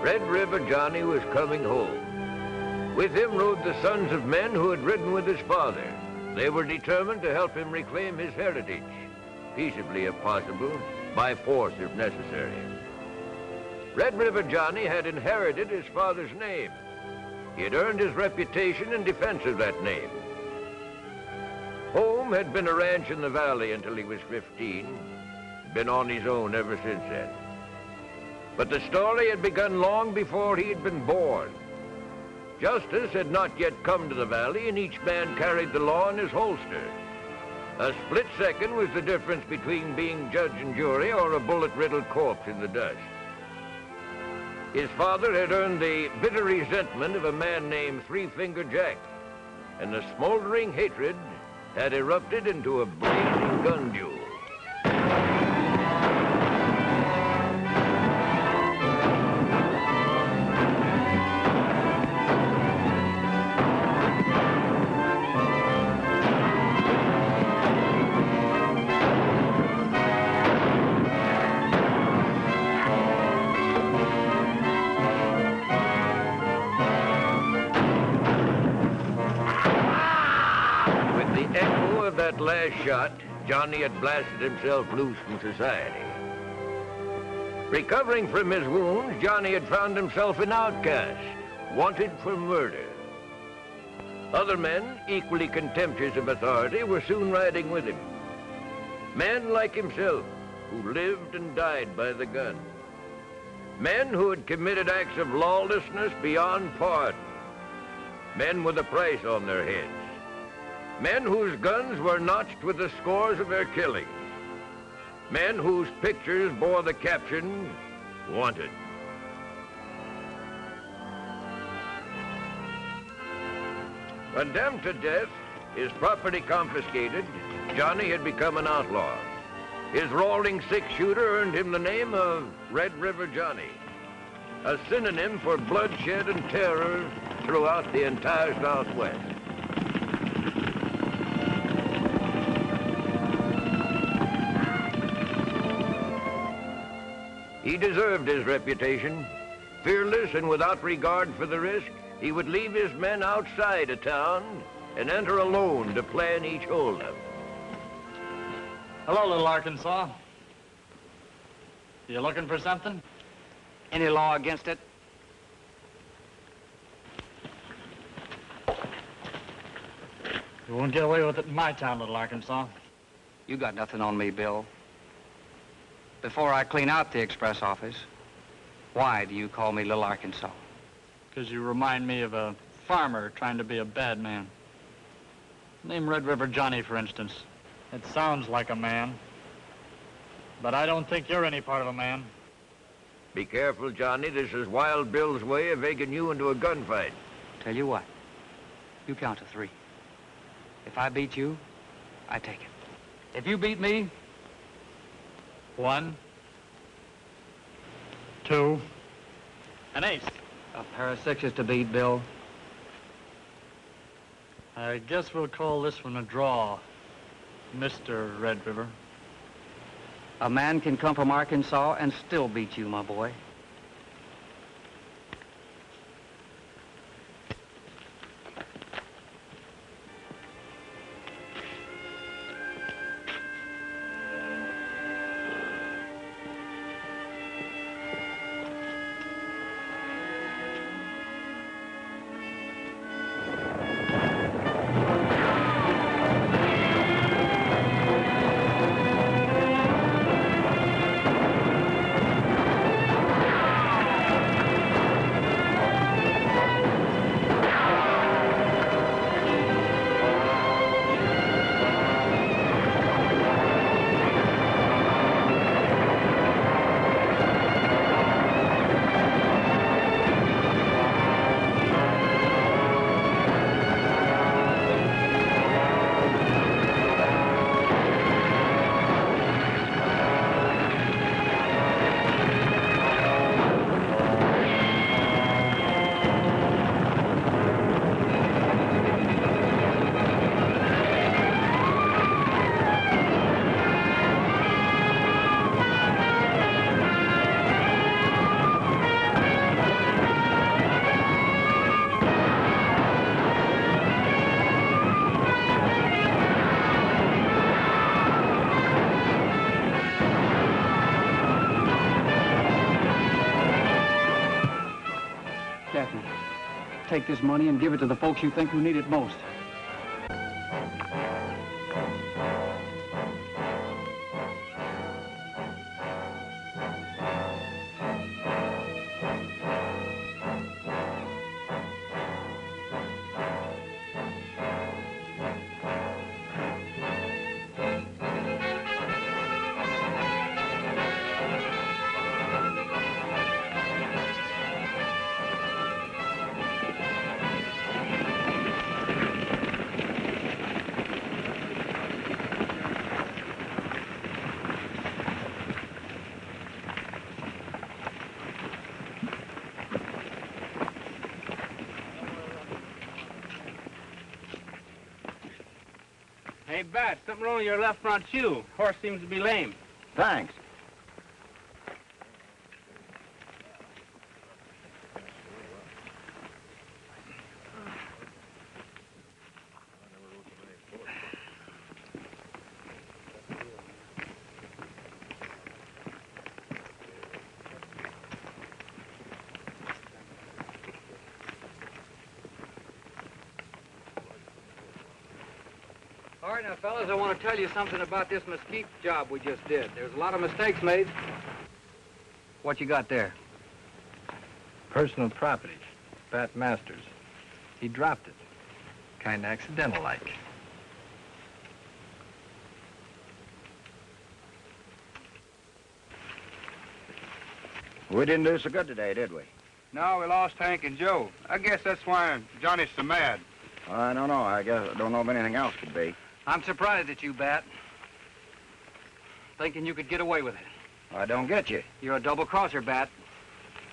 Red River Johnny was coming home. With him rode the sons of men who had ridden with his father. They were determined to help him reclaim his heritage, peaceably if possible, by force if necessary. Red River Johnny had inherited his father's name. He had earned his reputation in defense of that name. Home had been a ranch in the valley until he was 15, been on his own ever since then. But the story had begun long before he had been born. Justice had not yet come to the valley, and each man carried the law in his holster. A split second was the difference between being judge and jury or a bullet-riddled corpse in the dust. His father had earned the bitter resentment of a man named Three-Finger Jack, and the smoldering hatred had erupted into a blazing gun duel. That last shot, Johnny had blasted himself loose from society. Recovering from his wounds, Johnny had found himself an outcast, wanted for murder. Other men, equally contemptuous of authority, were soon riding with him. Men like himself, who lived and died by the gun. Men who had committed acts of lawlessness beyond pardon. Men with a price on their heads. Men whose guns were notched with the scores of their killings. Men whose pictures bore the caption, "Wanted." Condemned to death, his property confiscated, Johnny had become an outlaw. His rolling six-shooter earned him the name of Red River Johnny, a synonym for bloodshed and terror throughout the entire Southwest. He deserved his reputation. Fearless and without regard for the risk, he would leave his men outside a town and enter alone to plan each holdup. Hello, little Arkansas. You looking for something? Any law against it? You won't get away with it in my town, little Arkansas. You got nothing on me, Bill. Before I clean out the express office, why do you call me Little Arkansas? Because you remind me of a farmer trying to be a bad man. Name Red River Johnny, for instance. It sounds like a man, but I don't think you're any part of a man. Be careful, Johnny. This is Wild Bill's way of egging you into a gunfight. Tell you what, you count to 3. If I beat you, I take it. If you beat me, 1, 2, an ace. A pair of 6s to beat, Bill. I guess we'll call this one a draw, Mr. Red River. A man can come from Arkansas and still beat you, my boy. take this money and give it to the folks you think who need it most. Hey, Bat, something wrong with your left front shoe. Horse seems to be lame. Thanks. All right, now, fellas, I want to tell you something about this mesquite job we just did. There's a lot of mistakes made. What you got there? Personal property. Bat Masters. He dropped it. Kind of accidental-like. We didn't do so good today, did we? No, we lost Hank and Joe. I guess that's why Johnny's so mad. I don't know. I don't know if anything else could be. I'm surprised at you, Bat. Thinking you could get away with it. I don't get you. You're a double-crosser, Bat.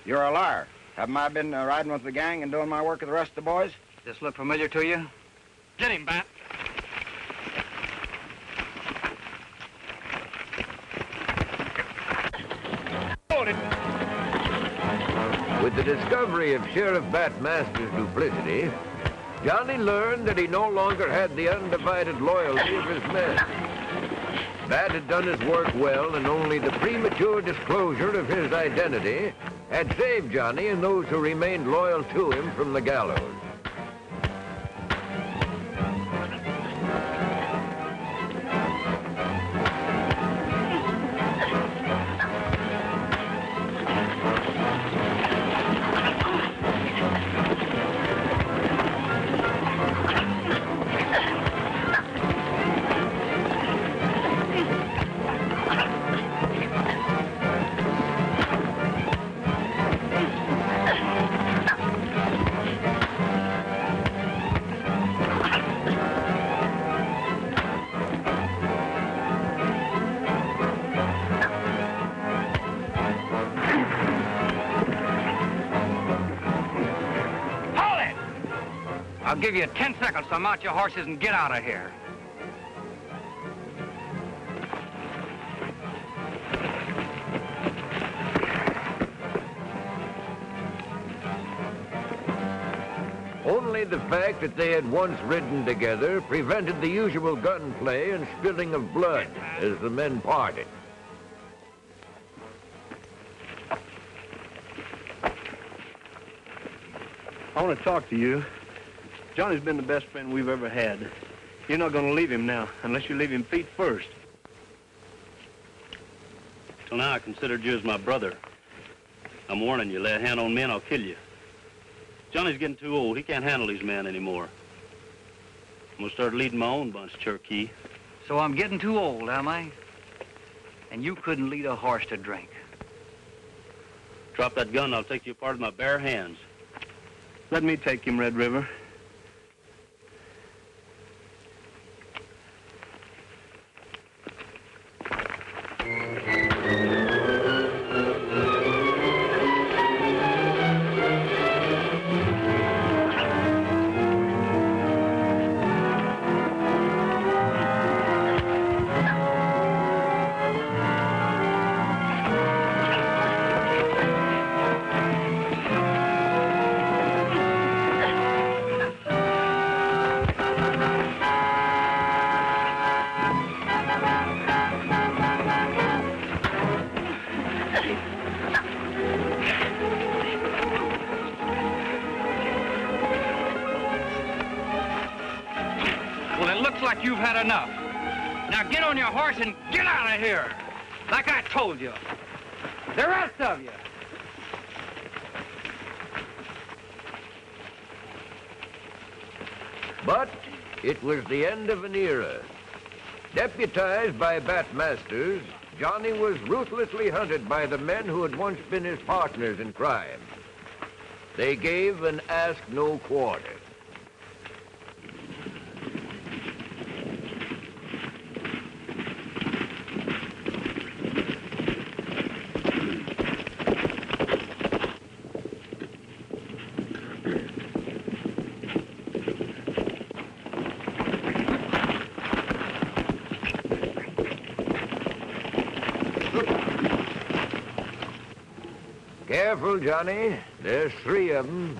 You're a liar. Haven't I been riding with the gang and doing my work with the rest of the boys? This look familiar to you? Get him, Bat. With the discovery of Sheriff Bat Masters' duplicity, Johnny learned that he no longer had the undivided loyalty of his men. Bat had done his work well, and only the premature disclosure of his identity had saved Johnny and those who remained loyal to him from the gallows. I'll give you 10 seconds to mount your horses and get out of here. Only the fact that they had once ridden together prevented the usual gunplay and spilling of blood as the men parted. I want to talk to you. Johnny's been the best friend we've ever had. You're not going to leave him now, unless you leave him feet first. Till now, I considered you as my brother. I'm warning you, lay a hand on me and I'll kill you. Johnny's getting too old. He can't handle these men anymore. I'm going to start leading my own bunch, Cherokee. So I'm getting too old, am I? And you couldn't lead a horse to drink. Drop that gun and I'll take you apart with my bare hands. Let me take him, Red River. think you've had enough. Now get on your horse and get out of here, like I told you. The rest of you. But it was the end of an era. Deputized by Bat Masters, Johnny was ruthlessly hunted by the men who had once been his partners in crime. They gave and asked no quarter. Careful, Johnny. There's 3 of them.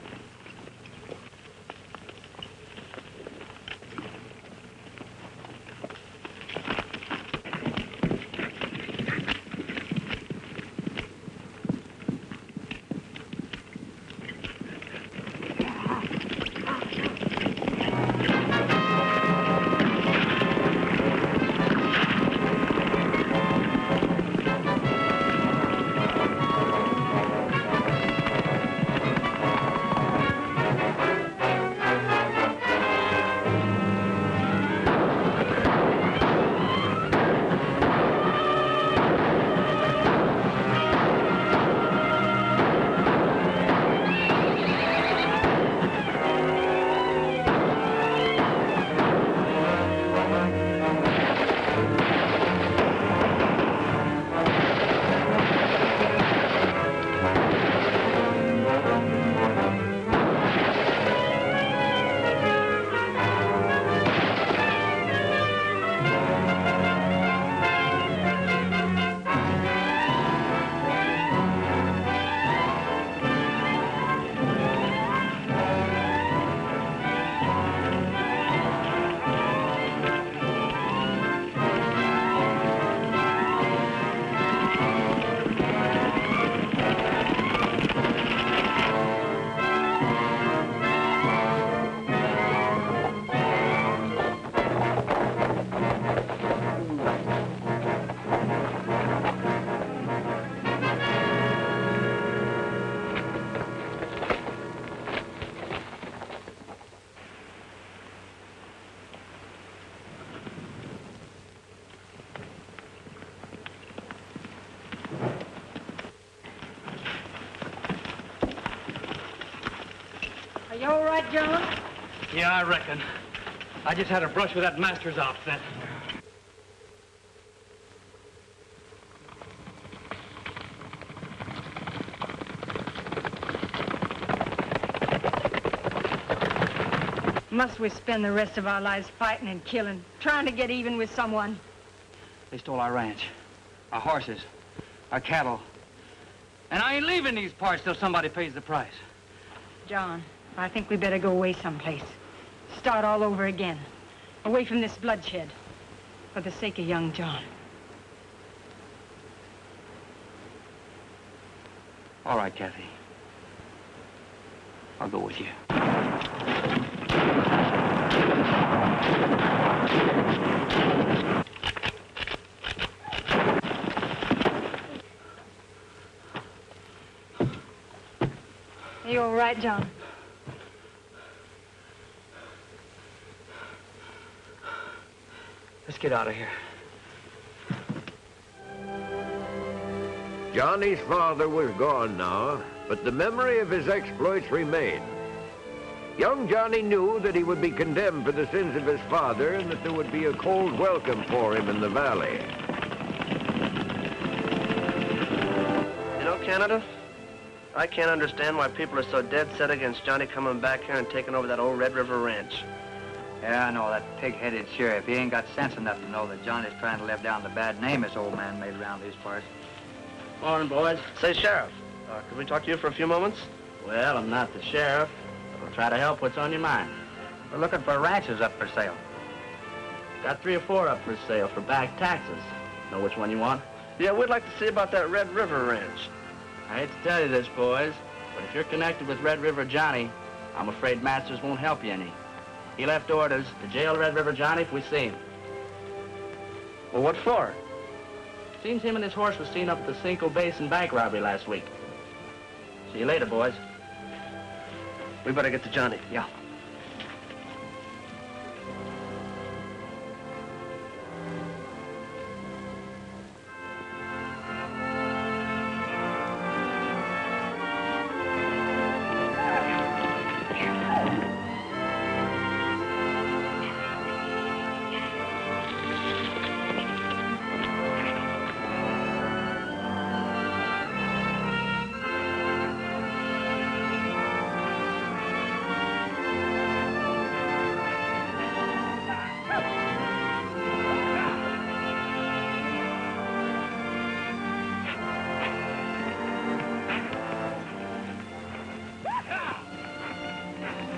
Are you all right, John? Yeah, I reckon. I just had a brush with that Masters outfit. Must we spend the rest of our lives fighting and killing, trying to get even with someone? They stole our ranch, our horses, our cattle. And I ain't leaving these parts till somebody pays the price. John, I think we better go away someplace. Start all over again. Away from this bloodshed. For the sake of young John. All right, Kathy. I'll go with you. Are you all right, John? Let's get out of here. Johnny's father was gone now, but the memory of his exploits remained. Young Johnny knew that he would be condemned for the sins of his father and that there would be a cold welcome for him in the valley. You know, Canada, I can't understand why people are so dead set against Johnny coming back here and taking over that old Red River ranch. Yeah, I know, that pig-headed sheriff. He ain't got sense enough to know that Johnny's trying to live down the bad name this old man made around these parts. Morning, boys. Say, Sheriff, could we talk to you for a few moments? Well, I'm not the sheriff. I'll try to help. What's on your mind? We're looking for ranches up for sale. Got 3 or 4 up for sale for back taxes. Know which one you want? Yeah, we'd like to see about that Red River ranch. I hate to tell you this, boys, but if you're connected with Red River Johnny, I'm afraid Masters won't help you any. He left orders to jail Red River Johnny if we see him. Well, what for? Seems him and his horse was seen up at the Cinco Basin bank robbery last week. See you later, boys. We better get to Johnny. Yeah.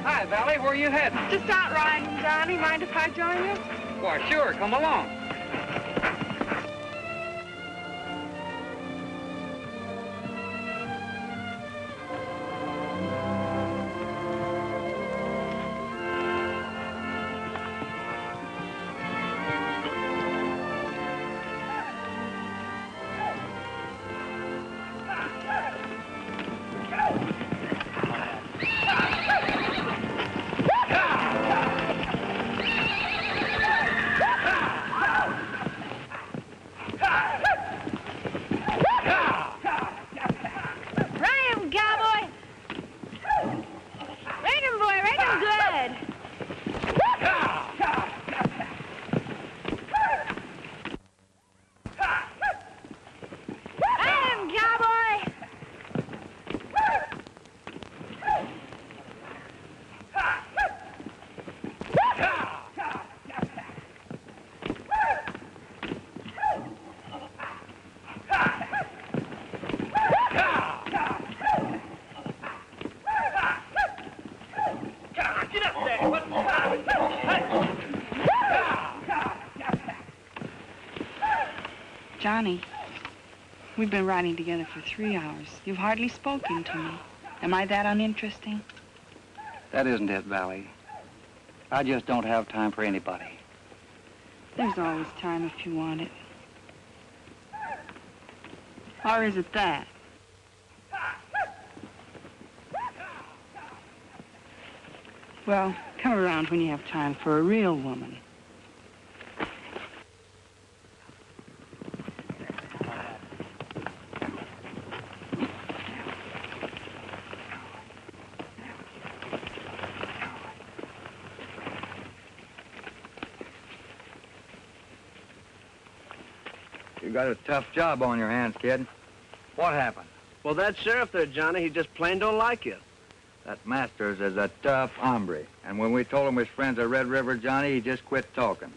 Hi, Valley. Where are you heading? Just out riding, Johnny. Mind if I join you? Why, sure. Come along. Johnny, we've been riding together for 3 hours. You've hardly spoken to me. Am I that uninteresting? That isn't it, Valley. I just don't have time for anybody. There's always time if you want it. Or is it that? Well, come around when you have time for a real woman. You got a tough job on your hands, kid. What happened? Well, that sheriff there, Johnny, he just plain don't like you. That Masters is a tough hombre. And when we told him his friends at Red River Johnny, he just quit talking.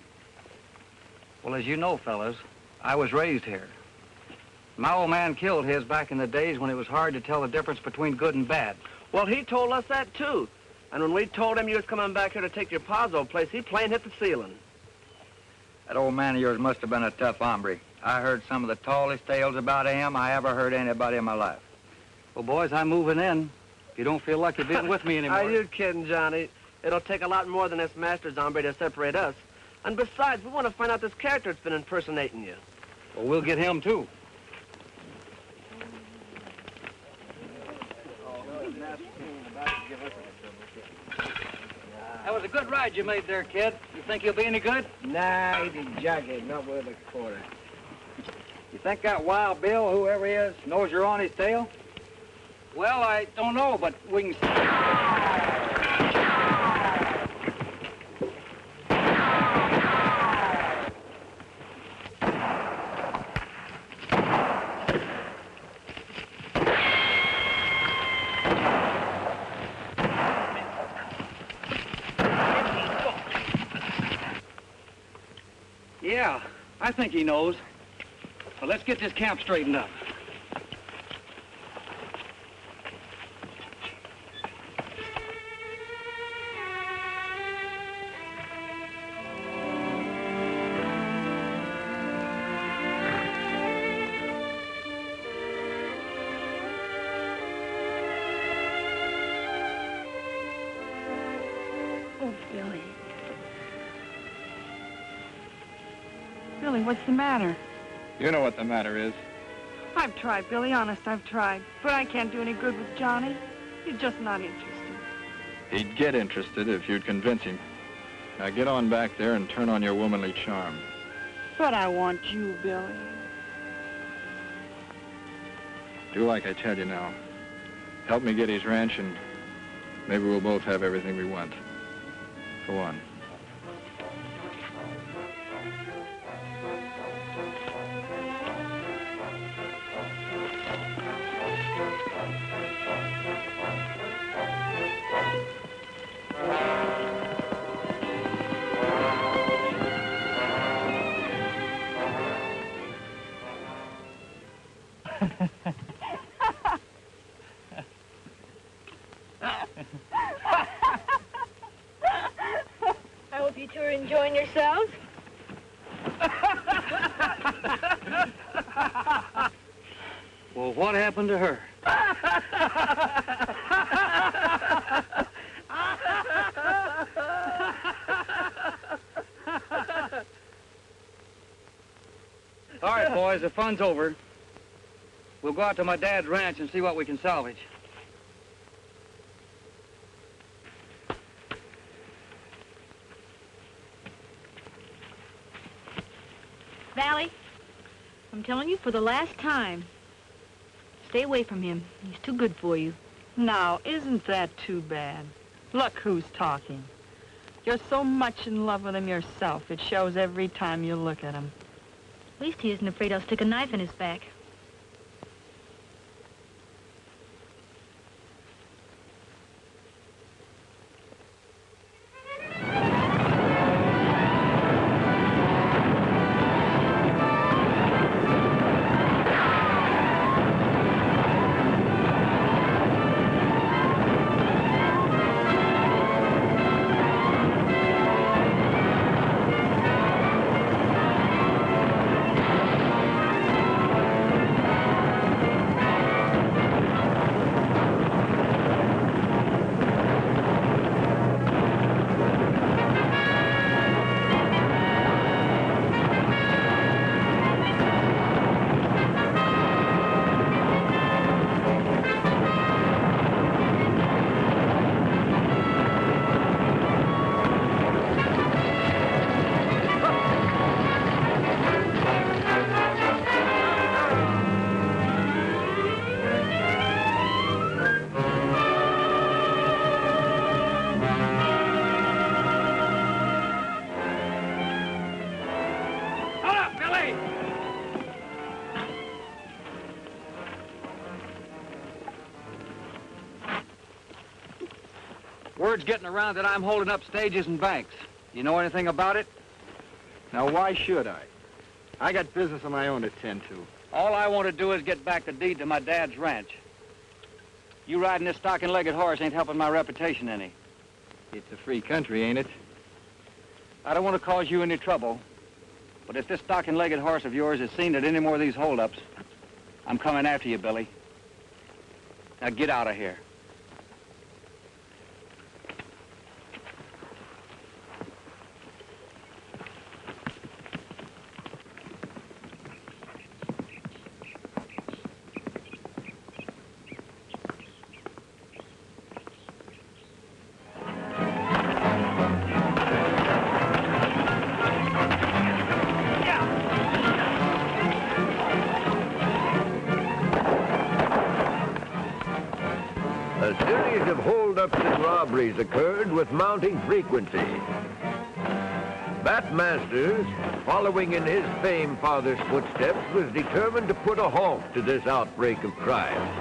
Well, as you know, fellas, I was raised here. My old man killed his back in the days when it was hard to tell the difference between good and bad. Well, he told us that, too. And when we told him you was coming back here to take your pa's old place, he plain hit the ceiling. That old man of yours must have been a tough hombre. I heard some of the tallest tales about him I ever heard anybody in my life. Well, boys, I'm moving in. If you don't feel like you're being with me anymore. Are you kidding, Johnny? It'll take a lot more than this Masters hombre to separate us. And besides, we want to find out this character that's been impersonating you. Well, we'll get him, too. That was a good ride you made there, kid. You think you'll be any good? Nah, he did jughead, not worth a quarter. You think that Wild Bill, whoever he is, knows you're on his tail? Well, I don't know, but we can... Yeah, I think he knows. Well, let's get this camp straightened up. Oh, Billy. Billy, what's the matter? You know what the matter is. I've tried, Billy, honest, I've tried. But I can't do any good with Johnny. He's just not interested. He'd get interested if you'd convince him. Now get on back there and turn on your womanly charm. But I want you, Billy. Do like I tell you now. Help me get his ranch and maybe we'll both have everything we want. Go on. I hope you two are enjoying yourselves. Well, what happened to her? All right, boys, the fun's over. We'll go out to my dad's ranch and see what we can salvage. Valley, I'm telling you for the last time, stay away from him. He's too good for you. Now, isn't that too bad? Look who's talking. You're so much in love with him yourself. It shows every time you look at him. At least he isn't afraid I'll stick a knife in his back. Word's getting around that I'm holding up stages and banks. You know anything about it? Now, why should I? I got business of my own to tend to. All I want to do is get back the deed to my dad's ranch. You riding this stocking-legged horse ain't helping my reputation any. It's a free country, ain't it? I don't want to cause you any trouble, but if this stocking-legged horse of yours is seen at any more of these holdups, I'm coming after you, Billy. Now get out of here. A series of holdups and robberies occurred with mounting frequency. Bat Masters, following in his famed father's footsteps, was determined to put a halt to this outbreak of crime.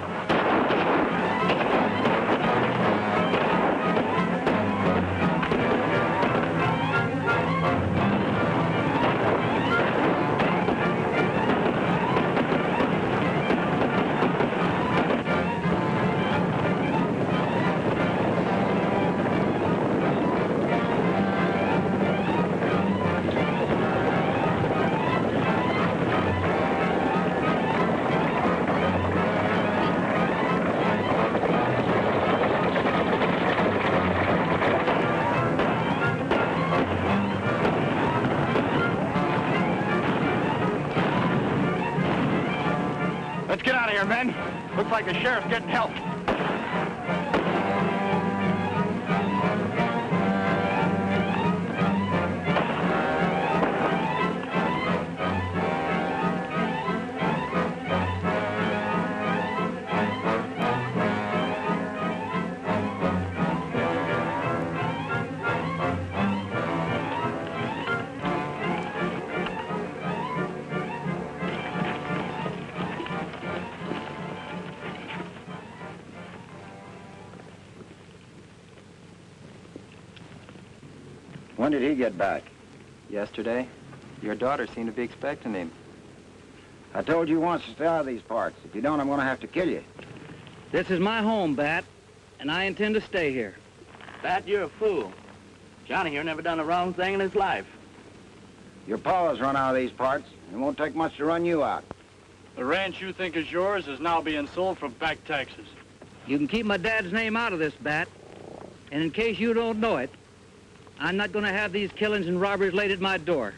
get out of here, men. Looks like the sheriff's getting help. When did he get back? Yesterday. Your daughter seemed to be expecting him. I told you once to stay out of these parts. If you don't, I'm going to have to kill you. This is my home, Bat, and I intend to stay here. Bat, you're a fool. Johnny here never done a wrong thing in his life. Your pa has run out of these parts. It won't take much to run you out. The ranch you think is yours is now being sold for back taxes. You can keep my dad's name out of this, Bat. And in case you don't know it, I'm not going to have these killings and robberies laid at my door.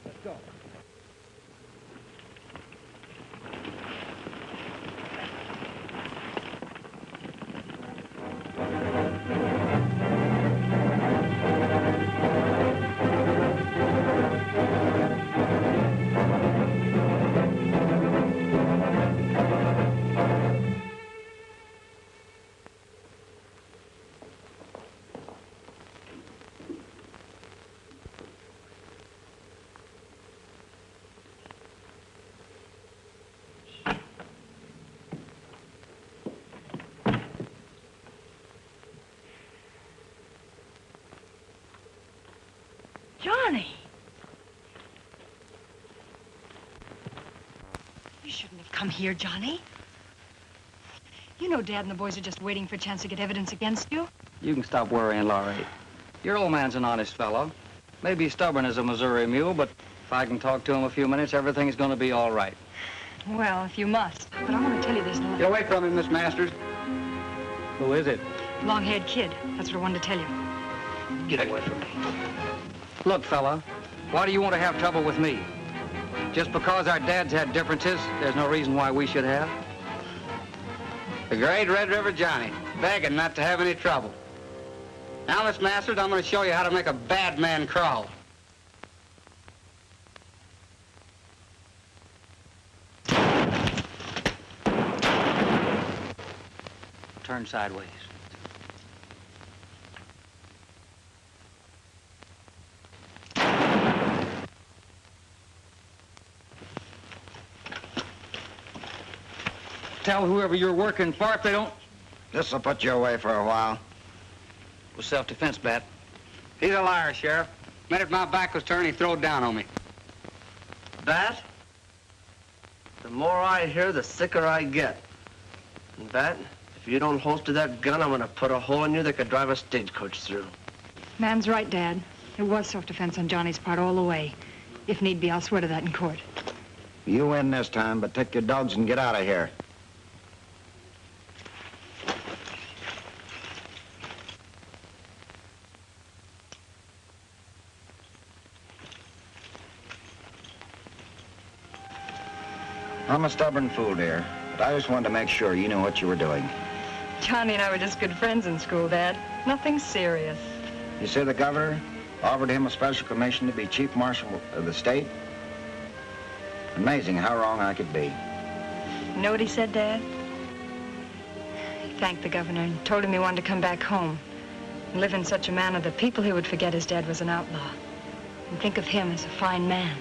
Let's go. Johnny! You shouldn't have come here, Johnny. You know Dad and the boys are just waiting for a chance to get evidence against you. You can stop worrying, Laurie. Your old man's an honest fellow. Maybe stubborn as a Missouri mule, but if I can talk to him a few minutes, everything's going to be all right. Well, if you must. But I want to tell you this Get away from him, Miss Masters. Who is it? long-haired kid. That's what I wanted to tell you. Get away from me. Look, fella, why do you want to have trouble with me? Just because our dads had differences, there's no reason why we should have. The great Red River Johnny, begging not to have any trouble. Now, Miss Masters, I'm going to show you how to make a bad man crawl. Turn sideways. Tell whoever you're working for if they don't... This'll put you away for a while. It was self-defense, Bat. He's a liar, Sheriff. Minute my back was turned, he throwed down on me. Bat? The more I hear, the sicker I get. And Bat, if you don't holster that gun, I'm gonna put a hole in you that could drive a stagecoach through. Man's right, Dad. It was self-defense on Johnny's part all the way. If need be, I'll swear to that in court. You win this time, but take your dogs and get out of here. I'm a stubborn fool, dear, but I just wanted to make sure you knew what you were doing. Johnny and I were just good friends in school, Dad. Nothing serious. You say the governor offered him a special commission to be chief marshal of the state? Amazing how wrong I could be. You know what he said, Dad? He thanked the governor and told him he wanted to come back home and live in such a manner that people here would forget his dad was an outlaw and think of him as a fine man.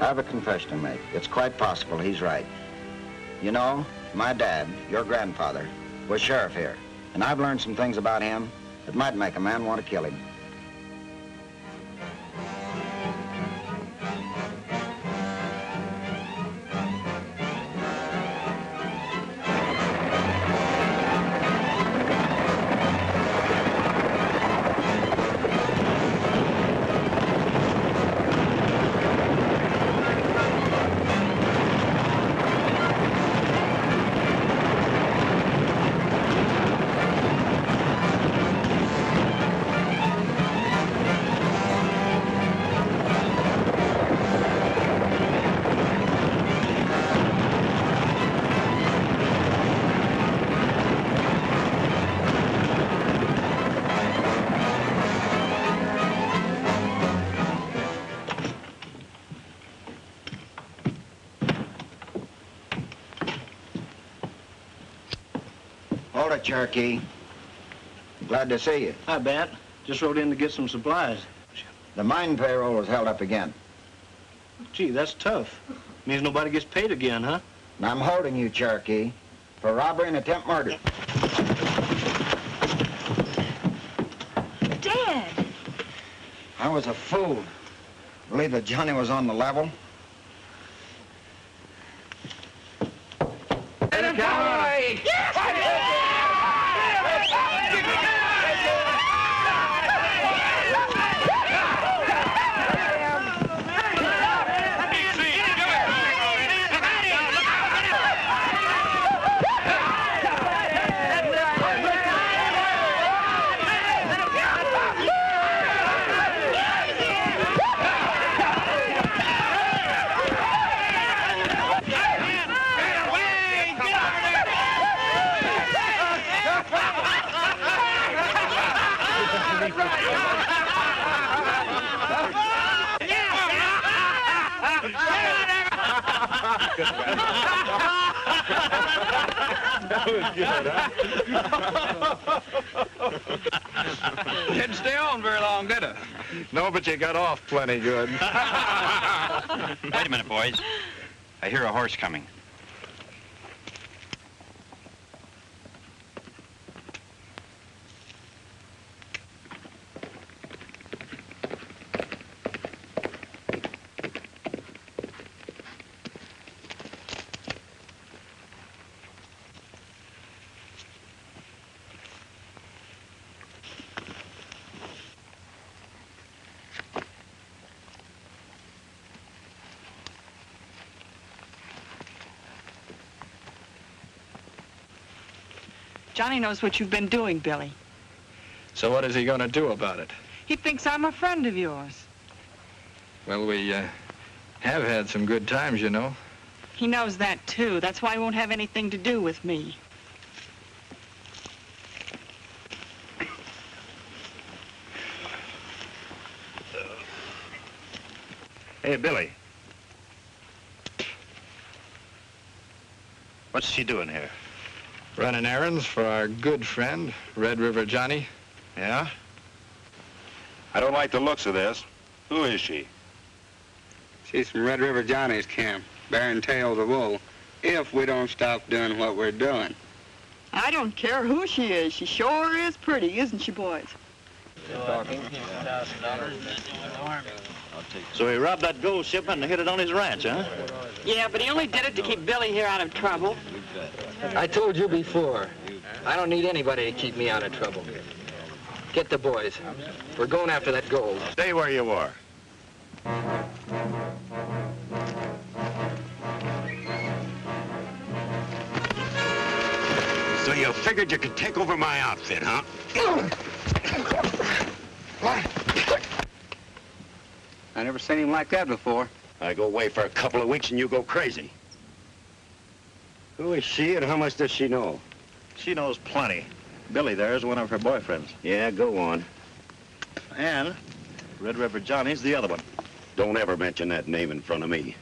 I have a confession to make. It's quite possible he's right. You know, my dad, your grandfather, was sheriff here, and I've learned some things about him that might make a man want to kill him. Howdy, Cherokee. Glad to see you. Hi, Bat. Just rode in to get some supplies. The mine payroll was held up again. Gee, that's tough. Means nobody gets paid again, huh? And I'm holding you, Cherokee, for robbery and attempt murder. Dad! I was a fool. Believe that Johnny was on the level. That was good, huh? Didn't stay on very long, did it? No, but you got off plenty good. Wait a minute, boys. I hear a horse coming. Johnny knows what you've been doing, Billy. So what is he going to do about it? He thinks I'm a friend of yours. Well, we have had some good times, you know. He knows that, too. That's why he won't have anything to do with me. Hey, Billy. What's she doing here? Running errands for our good friend, Red River Johnny. Yeah? I don't like the looks of this. Who is she? She's from Red River Johnny's camp, bearing tails of wool, if we don't stop doing what we're doing. I don't care who she is. She sure is pretty, isn't she, boys? So he robbed that gold shipment and hid it on his ranch, huh? Yeah, but he only did it to keep Billy here out of trouble. I told you before, I don't need anybody to keep me out of trouble. Get the boys. We're going after that gold. Stay where you are. So you figured you could take over my outfit, huh? I never seen him like that before. I go away for a couple of weeks and you go crazy. Who is she and how much does she know? She knows plenty. Billy there is one of her boyfriends. Yeah, go on. And Red River Johnny's the other one. Don't ever mention that name in front of me.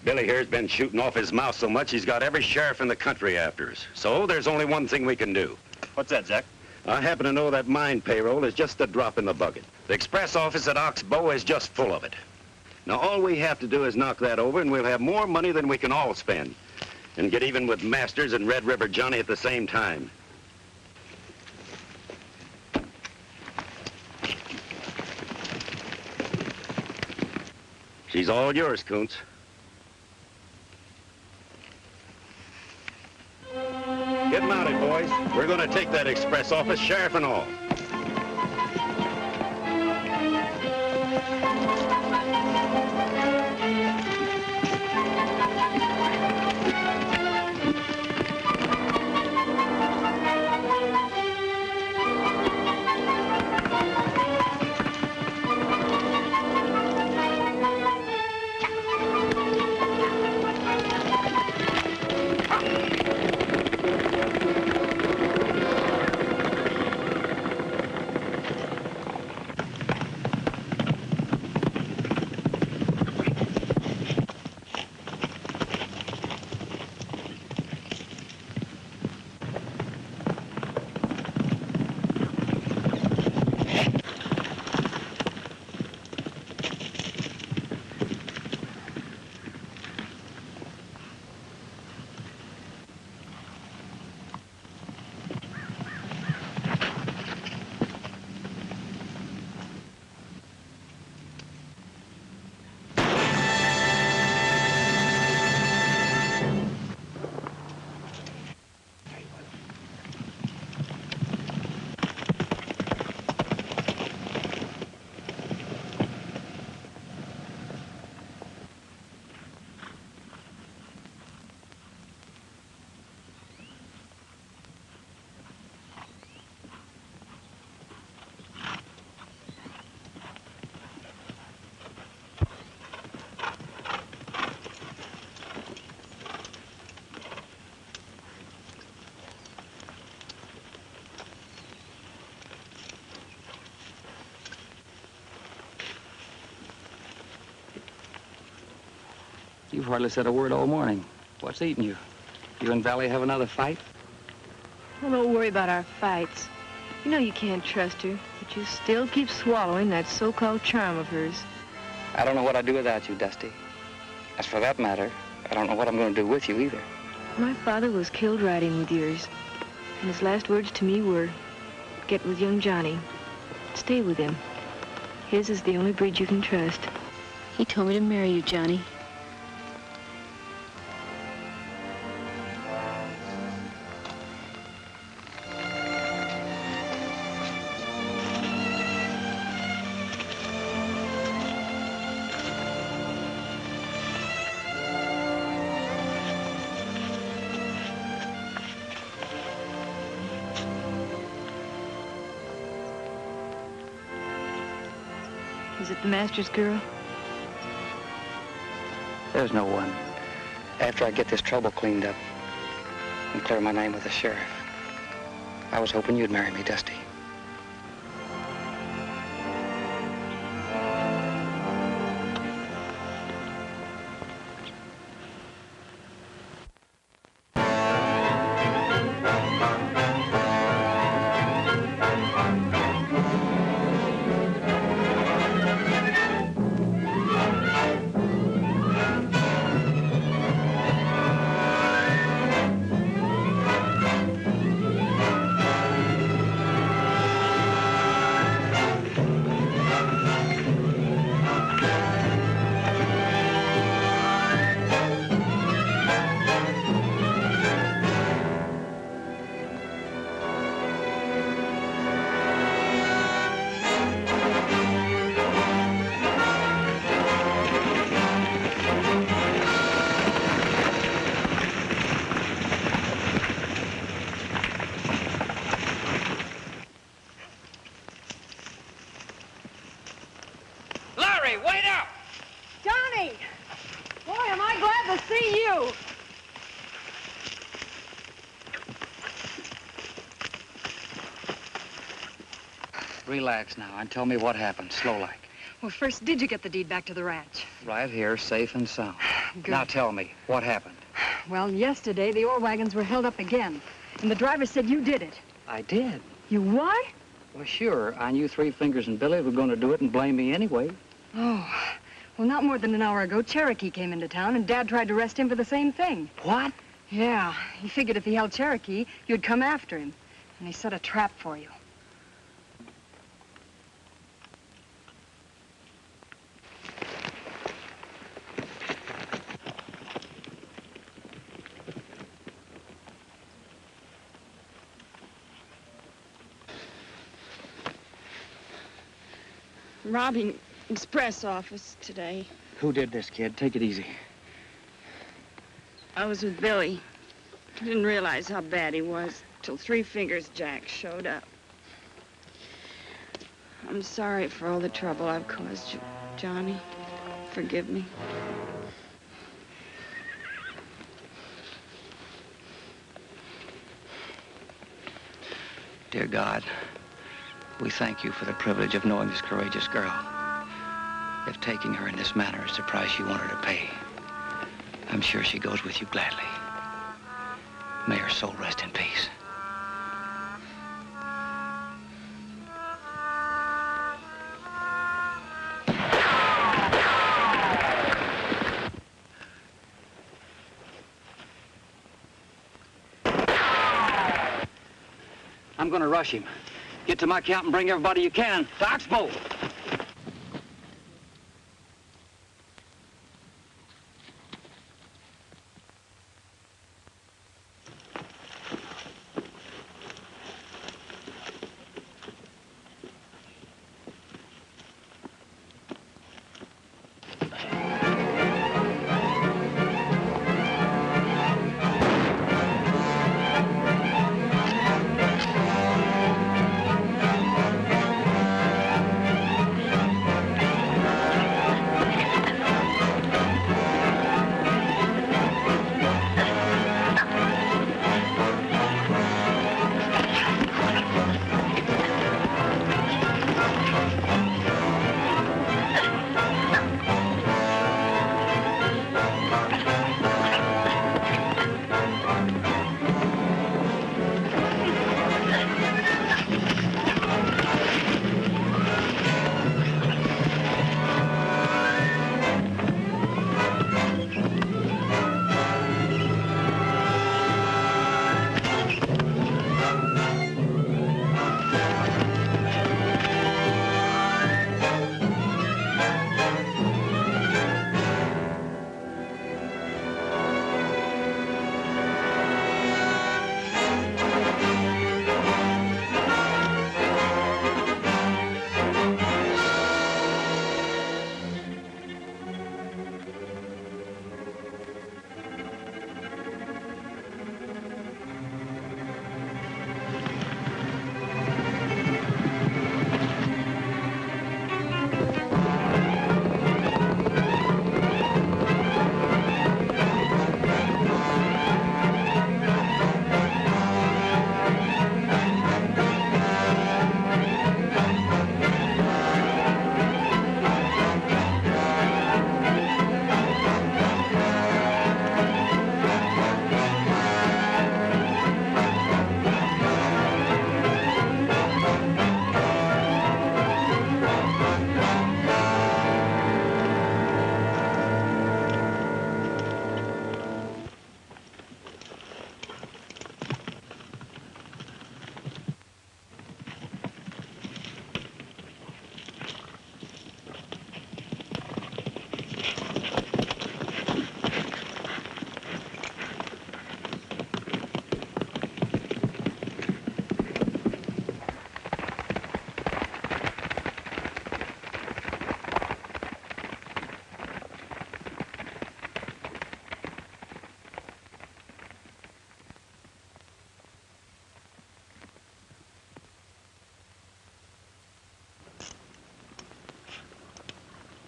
Billy here's been shooting off his mouth so much he's got every sheriff in the country after us. So there's only one thing we can do. What's that, Jack? I happen to know that mine payroll is just a drop in the bucket. The express office at Oxbow is just full of it. Now, all we have to do is knock that over, and we'll have more money than we can all spend. And get even with Masters and Red River Johnny at the same time. She's all yours, Kuntz. Get mounted, boys. We're going to take that express office, sheriff and all. You've hardly said a word all morning. What's eating you? You and Valley have another fight? Well, don't worry about our fights. You know you can't trust her, but you still keep swallowing that so-called charm of hers. I don't know what I'd do without you, Dusty. As for that matter, I don't know what I'm going to do with you either. My father was killed riding with yours, and his last words to me were, get with young Johnny. Stay with him. His is the only breed you can trust. He told me to marry you, Johnny. Is it the master's girl? There's no one. After I get this trouble cleaned up and clear my name with the sheriff, I was hoping you'd marry me, Dusty. Wait up! Johnny! Boy, am I glad to see you! Relax now and tell me what happened, slow-like. Well, first, did you get the deed back to the ranch? Right here, safe and sound. Good. Now tell me, what happened? Well, yesterday, the ore wagons were held up again, and the driver said you did it. I did. You what? Well, sure. I knew Three Fingers and Billy were going to do it and blame me anyway. Oh, well, not more than an hour ago, Cherokee came into town, and Dad tried to arrest him for the same thing. What? Yeah, he figured if he held Cherokee, you'd come after him, and he set a trap for you. Robbing express office today. Who did this, kid? Take it easy. I was with Billy. I didn't realize how bad he was till Three Fingers Jack showed up. I'm sorry for all the trouble I've caused you, Johnny. Forgive me. Dear God, we thank you for the privilege of knowing this courageous girl. If taking her in this manner is the price you want her to pay, I'm sure she goes with you gladly. May her soul rest in peace. I'm going to rush him. Get to my camp and bring everybody you can to Oxbow.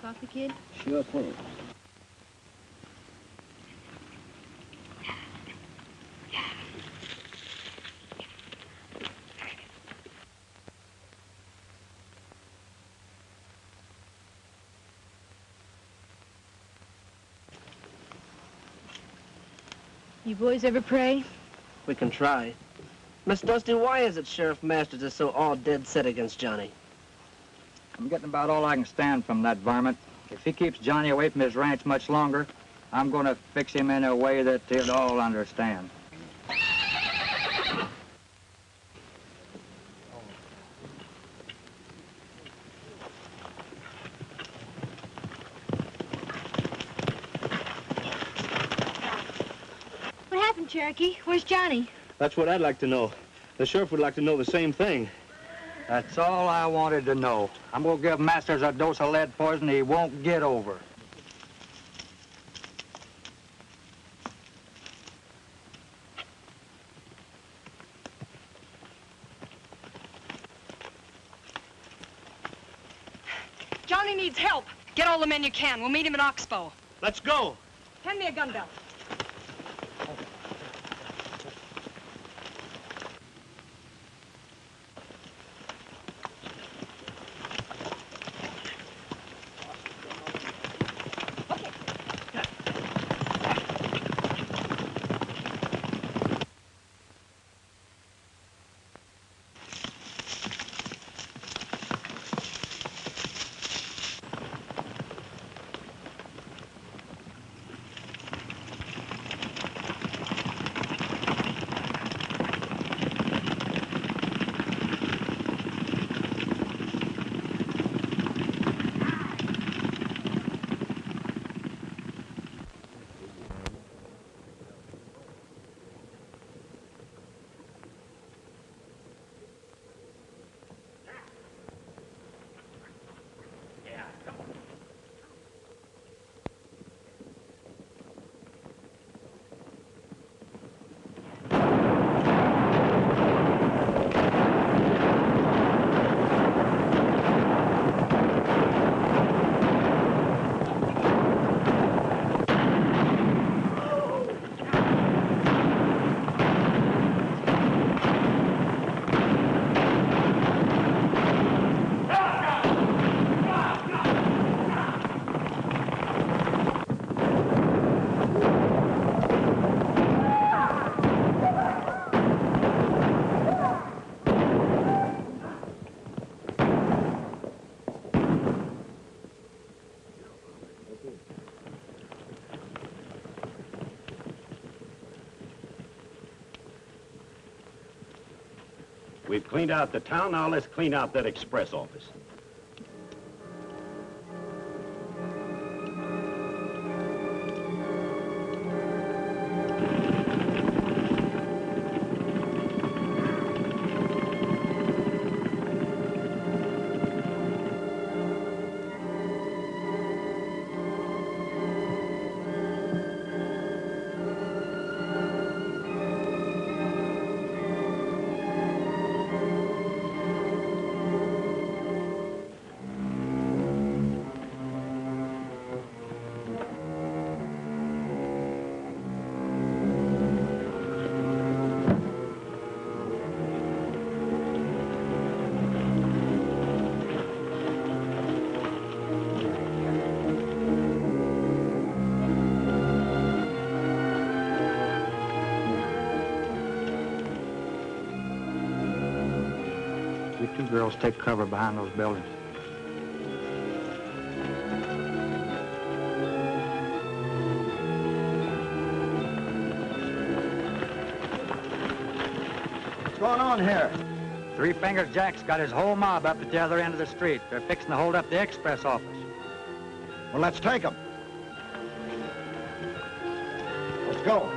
coffee, kid? Sure thing. You boys ever pray? We can try. Miss Dusty, why is it Sheriff Masters is so all dead set against Johnny? I'm getting about all I can stand from that varmint. If he keeps Johnny away from his ranch much longer, I'm going to fix him in a way that they'll all understand. What happened, Cherokee? Where's Johnny? That's what I'd like to know. The sheriff would like to know the same thing. That's all I wanted to know. I'm going to give Masters a dose of lead poison he won't get over. Johnny needs help. Get all the men you can. We'll meet him at Oxbow. Let's go. Hand me a gun belt. We've cleaned out the town, now let's clean out that express office. You two girls take cover behind those buildings. What's going on here? Three Fingers Jack's got his whole mob up at the other end of the street. They're fixing to hold up the express office. Well, let's take them. Let's go.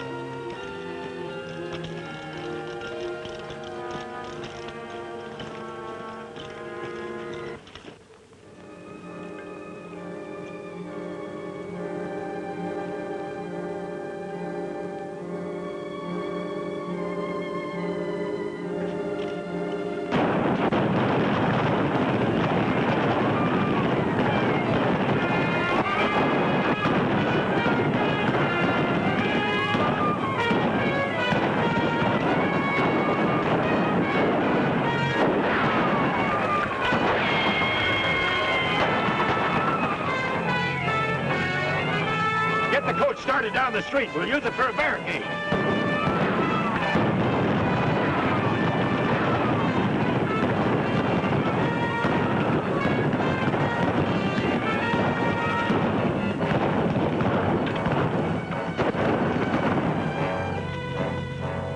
guarded down the street. We'll use it for a barricade.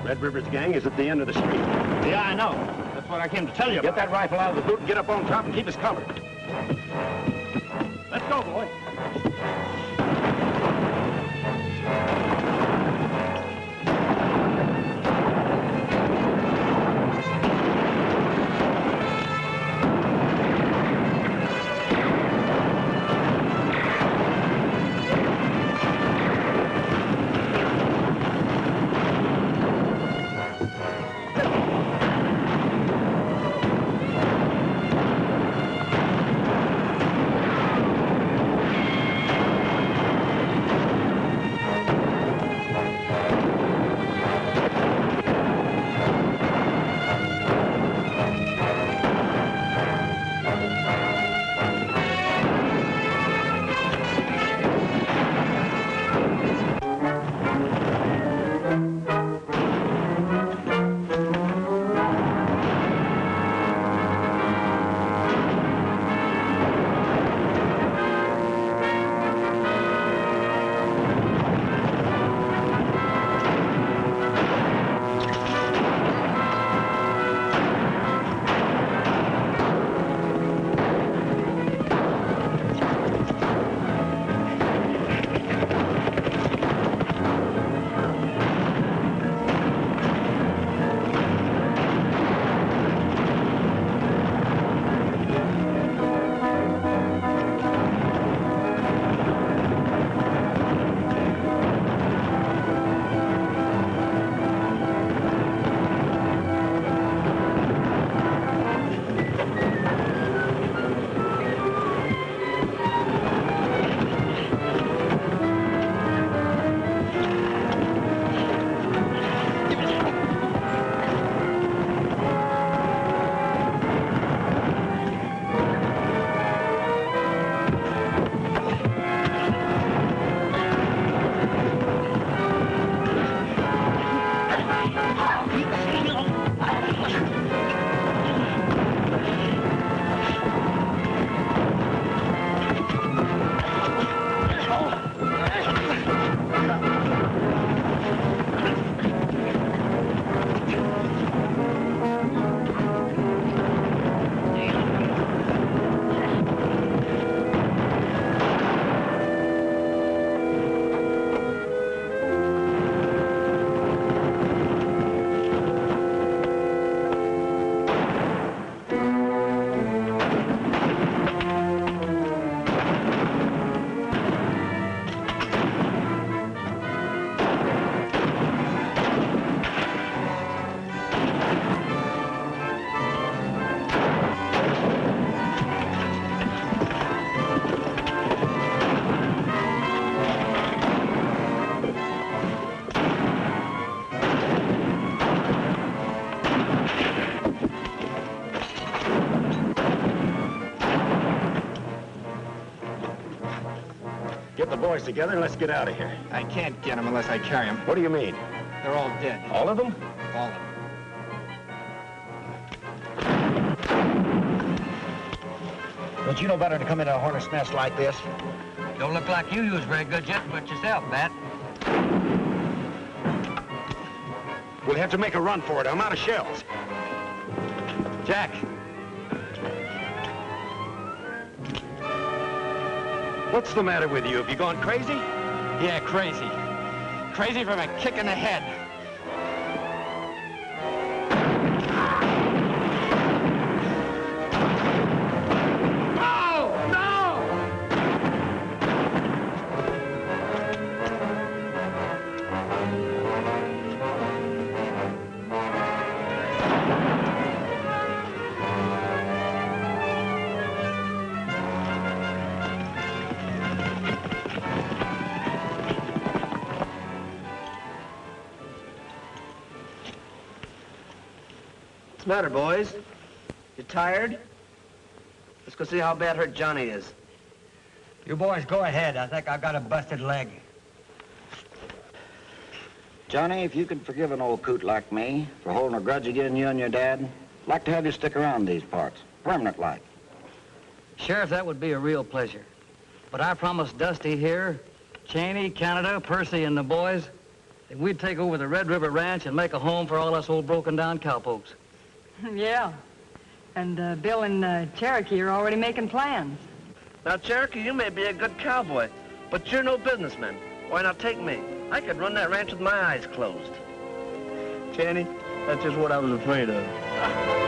Red River's gang is at the end of the street. Yeah, I know. That's what I came to tell you about. Get that rifle out of the boot and get up on top and keep us covered. Let's go, boy. Get the boys together and let's get out of here. I can't get them unless I carry them. What do you mean? They're all dead. All of them? All of them. Don't you know better to come into a hornet's nest like this? Don't look like you was very good just but yourself, Bat. We'll have to make a run for it. I'm out of shells. Jack. What's the matter with you? Have you gone crazy? Yeah, crazy. Crazy from a kick in the head. What's the matter, boys? You tired? Let's go see how bad hurt Johnny is. You boys go ahead. I think I've got a busted leg. Johnny, if you could forgive an old coot like me for holding a grudge against you and your dad, I'd like to have you stick around these parts, permanent-like. Sheriff, that would be a real pleasure. But I promised Dusty here, Cheney, Canada, Percy, and the boys that we'd take over the Red River Ranch and make a home for all us old broken-down cowpokes. Yeah. And Bill and Cherokee are already making plans. Now, Cherokee, you may be a good cowboy, but you're no businessman. Why not take me? I could run that ranch with my eyes closed. Chaney, that's just what I was afraid of.